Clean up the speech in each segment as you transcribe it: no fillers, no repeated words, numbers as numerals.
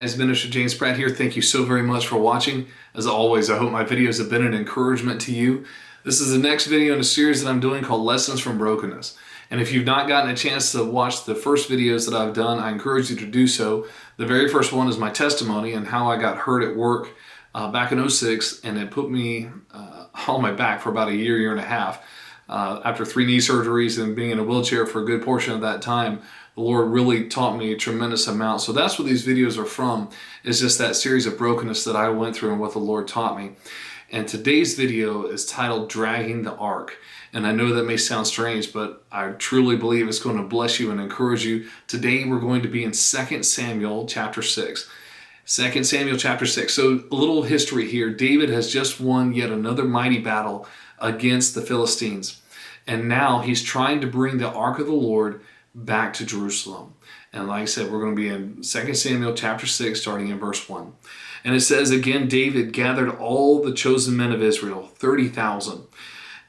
As Minister James Pratt here, thank you so very much for watching. As always, I hope my videos have been an encouragement to you. This is the next video in a series that I'm doing called Lessons from Brokenness. And if you've not gotten a chance to watch the first videos that I've done, I encourage you to do so. The very first one is my testimony and how I got hurt at work back in '06, and it put me on my back for about a year and a half. After 3 knee surgeries and being in a wheelchair for a good portion of that time, the Lord really taught me a tremendous amount. So that's what these videos are from, is just that series of brokenness that I went through and what the Lord taught me. And today's video is titled Dragging the Ark. And I know that may sound strange, but I truly believe it's going to bless you and encourage you. Today we're going to be in 2 Samuel chapter 6. 2 Samuel chapter 6. So a little history here. David has just won yet another mighty battle against the Philistines. And now he's trying to bring the Ark of the Lord back to Jerusalem. And like I said, we're going to be in 2 Samuel chapter 6, starting in verse 1. And it says, again, David gathered all the chosen men of Israel, 30,000.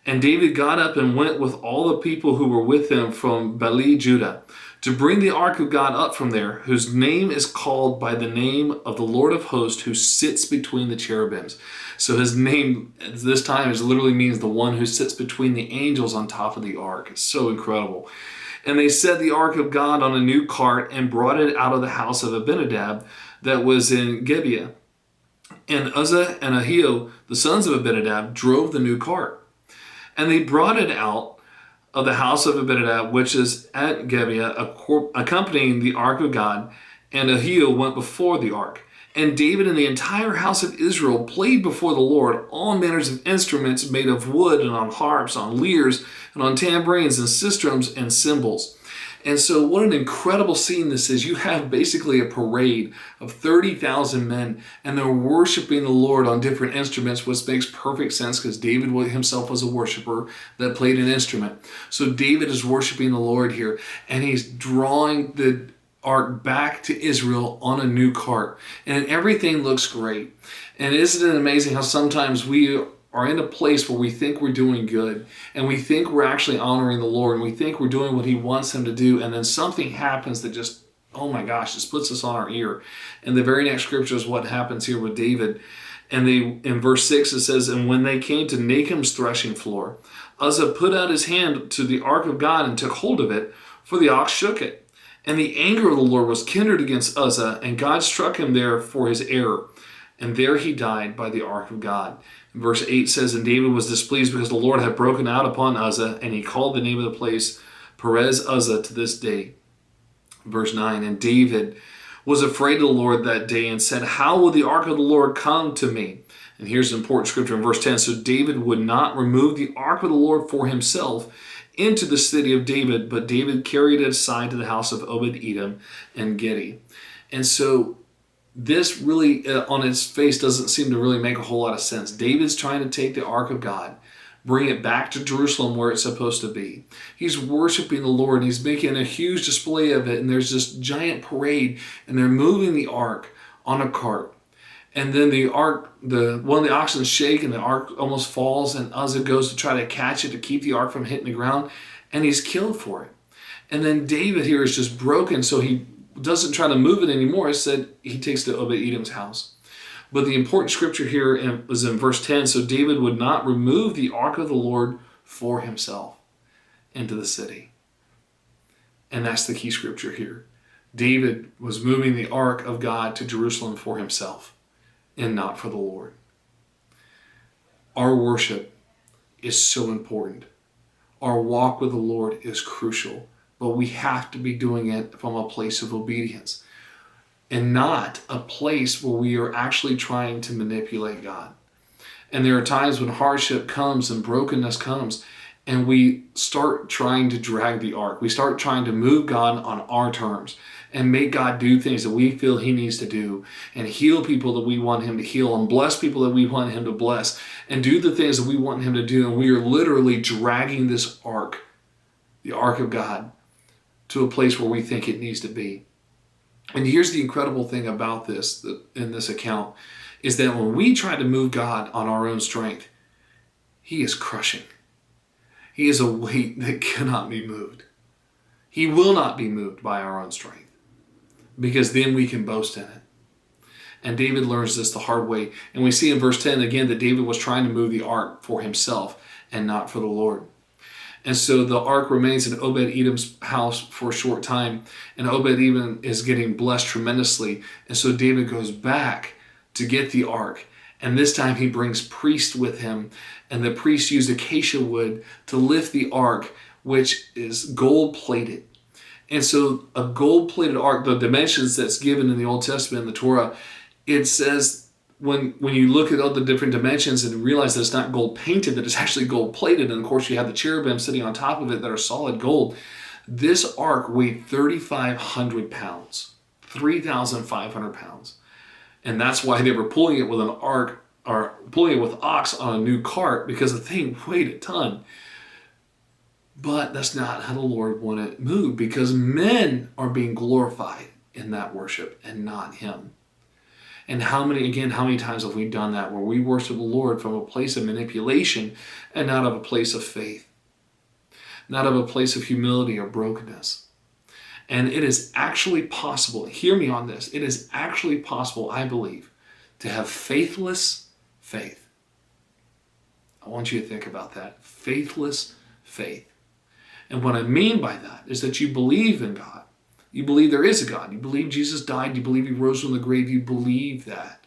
And David got up and went with all the people who were with him from Bali, Judah, to bring the ark of God up from there, whose name is called by the name of the Lord of hosts, who sits between the cherubims. So his name this time is literally means the one who sits between the angels on top of the ark. It's so incredible. And they set the ark of God on a new cart and brought it out of the house of Abinadab that was in Gibeah. And Uzzah and Ahio, the sons of Abinadab, drove the new cart. And they brought it out of the house of Abinadab, which is at Gibeah, accompanying the ark of God. And Ahio went before the ark. And David and the entire house of Israel played before the Lord all manners of instruments made of wood, and on harps, on lyres, and on tambourines, and sistrums, and cymbals. And so what an incredible scene this is. You have basically a parade of 30,000 men, and they're worshiping the Lord on different instruments, which makes perfect sense because David himself was a worshiper that played an instrument. So David is worshiping the Lord here, and he's drawing the ark back to Israel on a new cart, and everything looks great. And isn't it amazing how sometimes we are in a place where we think we're doing good, and we think we're actually honoring the Lord, and we think we're doing what He wants Him to do, and then something happens that just, oh my gosh, just puts us on our ear. And the very next scripture is what happens here with David. And in verse 6 it says, and when they came to Nachem's threshing floor, Uzzah put out his hand to the ark of God and took hold of it, for the ox shook it. And the anger of the Lord was kindled against Uzzah, and God struck him there for his error. And there he died by the ark of God. And verse 8 says, and David was displeased because the Lord had broken out upon Uzzah, and he called the name of the place Perez Uzzah to this day. Verse 9, and David was afraid of the Lord that day and said, how will the ark of the Lord come to me? And here's an important scripture in verse 10. So David would not remove the ark of the Lord for himself into the city of David, but David carried it aside to the house of Obed-Edom and Gitti. And so this really, on its face, doesn't seem to really make a whole lot of sense. David's trying to take the ark of God, bring it back to Jerusalem where it's supposed to be. He's worshiping the Lord, and he's making a huge display of it, and there's this giant parade, and they're moving the ark on a cart. And then the ark, one of the oxen shake, and the ark almost falls, and Uzzah goes to try to catch it to keep the ark from hitting the ground, and he's killed for it. And then David here is just broken, so he doesn't try to move it anymore. It said he takes it to Obed-Edom's house. But the important scripture here was in verse 10, so David would not remove the ark of the Lord for himself into the city. And that's the key scripture here. David was moving the ark of God to Jerusalem for himself, and not for the Lord. Our worship is so important. Our walk with the Lord is crucial, but we have to be doing it from a place of obedience and not a place where we are actually trying to manipulate God. And there are times when hardship comes and brokenness comes, and we start trying to drag the ark. We start trying to move God on our terms and make God do things that we feel He needs to do, and heal people that we want Him to heal, and bless people that we want Him to bless, and do the things that we want Him to do. And we are literally dragging this ark, the ark of God, to a place where we think it needs to be. And here's the incredible thing about this, in this account, is that when we try to move God on our own strength, He is crushing. He is a weight that cannot be moved. He will not be moved by our own strength, because then we can boast in it. And David learns this the hard way. And we see in verse 10 again that David was trying to move the ark for himself and not for the Lord. And so the ark remains in Obed-Edom's house for a short time. And Obed-Edom is getting blessed tremendously. And so David goes back to get the ark. And this time he brings priests with him. And the priests used acacia wood to lift the ark, which is gold-plated. And so a gold-plated ark, the dimensions that's given in the Old Testament, in the Torah, it says when you look at all the different dimensions and realize that it's not gold painted, that it's actually gold plated, and of course you have the cherubim sitting on top of it that are solid gold. This ark weighed 3,500 pounds, 3,500 pounds. And that's why they were pulling it with an ark, or pulling it with ox on a new cart, because the thing weighed a ton. But that's not how the Lord wanted it moved, because men are being glorified in that worship and not him. And how many times have we done that, where we worship the Lord from a place of manipulation and not of a place of faith, not of a place of humility or brokenness. And it is actually possible, hear me on this, it is actually possible, I believe, to have faithless faith. I want you to think about that. Faithless faith. And what I mean by that is that you believe in God. You believe there is a God. You believe Jesus died. You believe he rose from the grave. You believe that.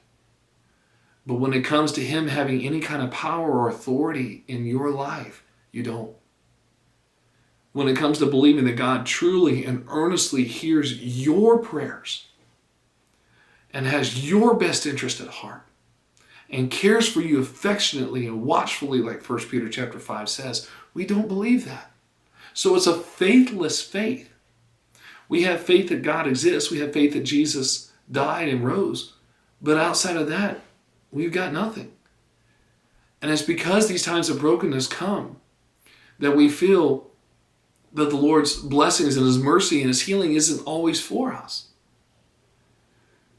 But when it comes to him having any kind of power or authority in your life, you don't. When it comes to believing that God truly and earnestly hears your prayers and has your best interest at heart and cares for you affectionately and watchfully, like 1 Peter chapter 5 says, we don't believe that. So it's a faithless faith. We have faith that God exists. We have faith that Jesus died and rose. But outside of that, we've got nothing. And it's because these times of brokenness come that we feel that the Lord's blessings and his mercy and his healing isn't always for us.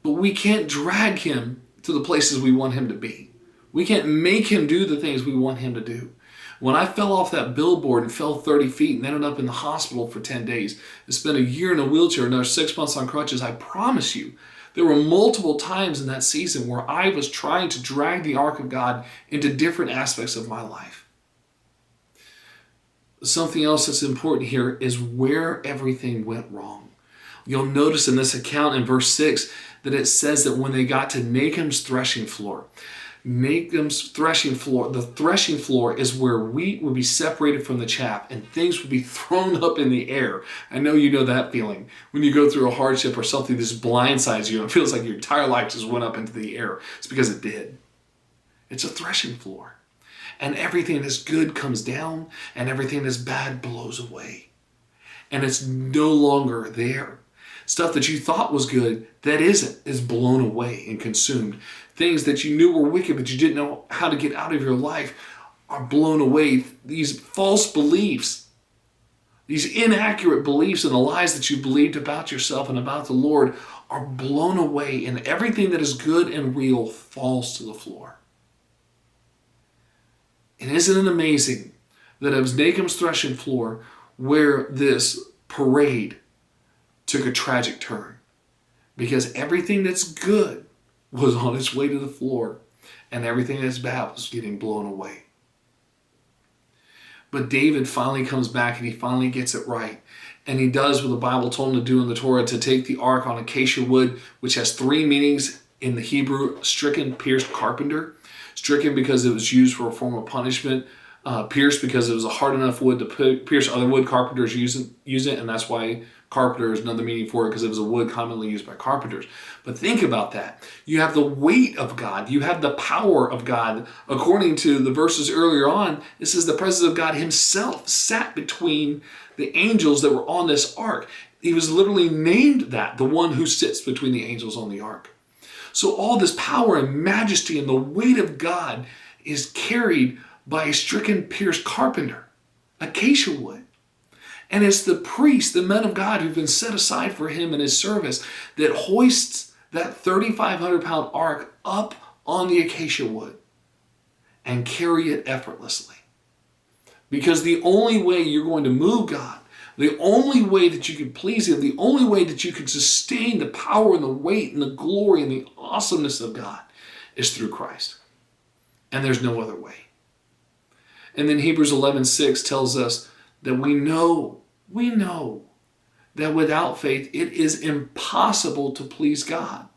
But we can't drag him to the places we want him to be. We can't make him do the things we want him to do. When I fell off that billboard and fell 30 feet and ended up in the hospital for 10 days and spent a year in a wheelchair and another 6 months on crutches, I promise you, there were multiple times in that season where I was trying to drag the ark of God into different aspects of my life. Something else that's important here is where everything went wrong. You'll notice in this account in verse 6 that it says that when they got to Nahum's threshing floor, the threshing floor is where wheat would be separated from the chaff and things would be thrown up in the air. I know you know that feeling. When you go through a hardship or something that just blindsides you, it feels like your entire life just went up into the air. It's because it did. It's a threshing floor. And everything that's good comes down and everything that's bad blows away. And it's no longer there. Stuff that you thought was good, that isn't, is blown away and consumed. Things that you knew were wicked, but you didn't know how to get out of your life, are blown away. These false beliefs, these inaccurate beliefs and the lies that you believed about yourself and about the Lord are blown away, and everything that is good and real falls to the floor. And isn't it amazing that it was Nahum's threshing floor where this parade took a tragic turn? Because everything that's good was on its way to the floor, and everything that's bad was getting blown away. But David finally comes back and he finally gets it right. And he does what the Bible told him to do in the Torah, to take the ark on acacia wood, which has three meanings in the Hebrew: stricken, pierced, carpenter. Stricken because it was used for a form of punishment. Pierced because it was a hard enough wood to pierce other wood. Carpenters use it, and that's why carpenter is another meaning for it, because it was a wood commonly used by carpenters. But think about that. You have the weight of God. You have the power of God. According to the verses earlier on, this is the presence of God himself sat between the angels that were on this ark. He was literally named that, the one who sits between the angels on the ark. So all this power and majesty and the weight of God is carried by a stricken, pierced carpenter, acacia wood. And it's the priests, the men of God who've been set aside for him and his service, that hoists that 3,500-pound ark up on the acacia wood and carry it effortlessly. Because the only way you're going to move God, the only way that you can please him, the only way that you can sustain the power and the weight and the glory and the awesomeness of God is through Christ. And there's no other way. And then Hebrews 11:6 tells us that we know that without faith it is impossible to please God.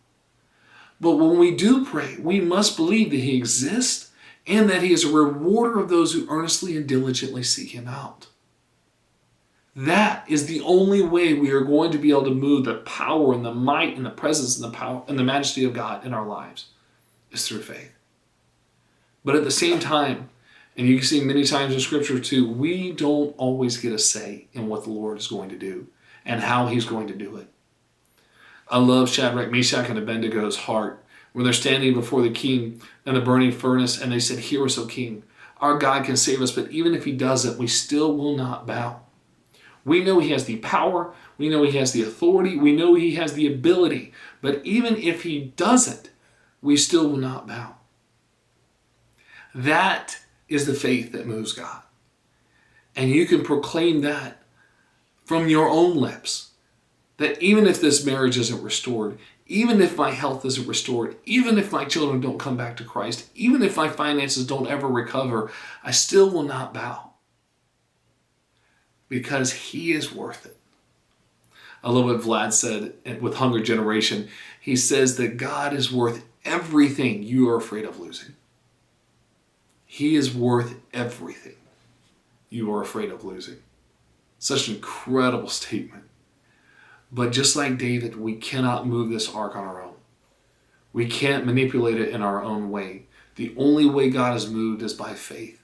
But when we do pray, we must believe that He exists and that He is a rewarder of those who earnestly and diligently seek Him out. That is the only way we are going to be able to move the power and the might and the presence and the power and the majesty of God in our lives, is through faith. But at the same time, and you can see many times in Scripture too, we don't always get a say in what the Lord is going to do and how He's going to do it. I love Shadrach, Meshach, and Abednego's heart when they're standing before the king in the burning furnace, and they said, "Hear us, O king. Our God can save us, but even if He doesn't, we still will not bow." We know He has the power. We know He has the authority. We know He has the ability. But even if He doesn't, we still will not bow. That is the faith that moves God. And you can proclaim that from your own lips. That even if this marriage isn't restored, even if my health isn't restored, even if my children don't come back to Christ, even if my finances don't ever recover, I still will not bow. Because He is worth it. I love what Vlad said with Hunger Generation. He says that God is worth everything you are afraid of losing. He is worth everything you are afraid of losing. Such an incredible statement. But just like David, we cannot move this ark on our own. We can't manipulate it in our own way. The only way God is moved is by faith.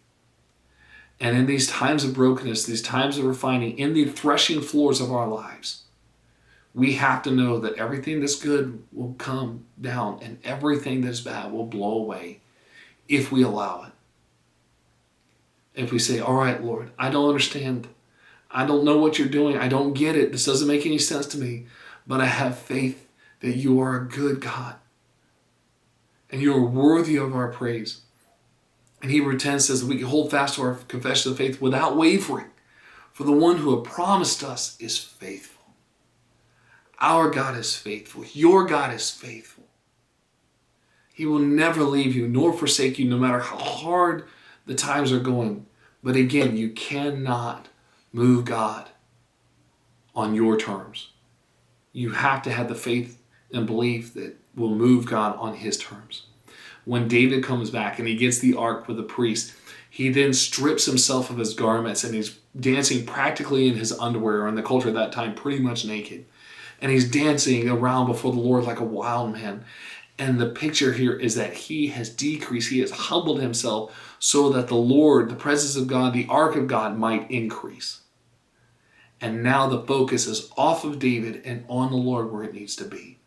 And in these times of brokenness, these times of refining, in the threshing floors of our lives, we have to know that everything that's good will come down and everything that's bad will blow away if we allow it. If we say, "All right, Lord, I don't understand. I don't know what you're doing. I don't get it. This doesn't make any sense to me. But I have faith that you are a good God. And you are worthy of our praise." And Hebrews 10 says that we can hold fast to our confession of faith without wavering. For the one who has promised us is faithful. Our God is faithful. Your God is faithful. He will never leave you nor forsake you, no matter how hard the times are going. But again, you cannot move God on your terms. You have to have the faith and belief that will move God on His terms. When David comes back and he gets the ark with the priest, he then strips himself of his garments and he's dancing practically in his underwear, or in the culture at that time, pretty much naked. And he's dancing around before the Lord like a wild man. And the picture here is that he has decreased, he has humbled himself so that the Lord, the presence of God, the ark of God might increase. And now the focus is off of David and on the Lord where it needs to be.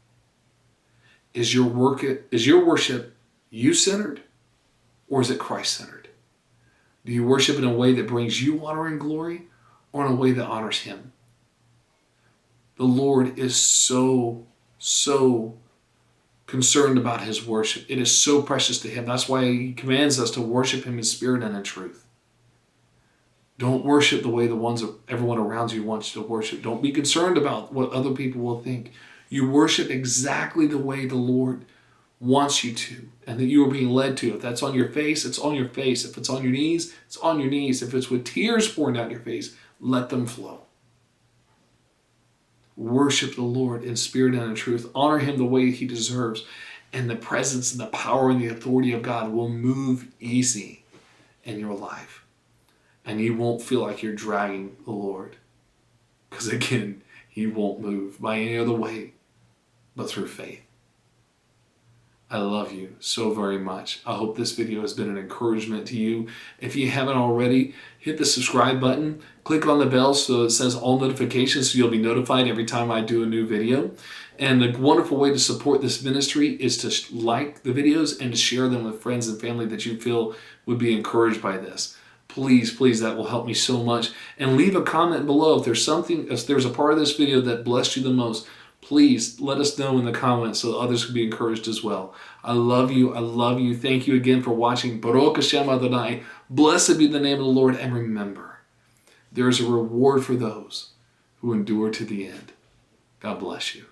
Is your worship you-centered, or is it Christ-centered? Do you worship in a way that brings you honor and glory, or in a way that honors Him? The Lord is so concerned about His worship. It is so precious to Him. That's why He commands us to worship Him in spirit and in truth. Don't worship the way everyone around you wants you to worship. Don't be concerned about what other people will think. You worship exactly the way the Lord wants you to, and that you are being led to. If that's on your face, it's on your face. If it's on your knees, it's on your knees. If it's with tears pouring down your face, let them flow. Worship the Lord in spirit and in truth. Honor Him the way He deserves. And the presence and the power and the authority of God will move easy in your life. And you won't feel like you're dragging the Lord. Because again, He won't move by any other way but through faith. I love you so very much. I hope this video has been an encouragement to you. If you haven't already, hit the subscribe button. Click on the bell so it says all notifications so you'll be notified every time I do a new video. And a wonderful way to support this ministry is to like the videos and to share them with friends and family that you feel would be encouraged by this. Please, please, that will help me so much. And leave a comment below if there's a part of this video that blessed you the most. Please let us know in the comments so others can be encouraged as well. I love you. I love you. Thank you again for watching. Baruch Hashem Adonai. Blessed be the name of the Lord. And remember, there is a reward for those who endure to the end. God bless you.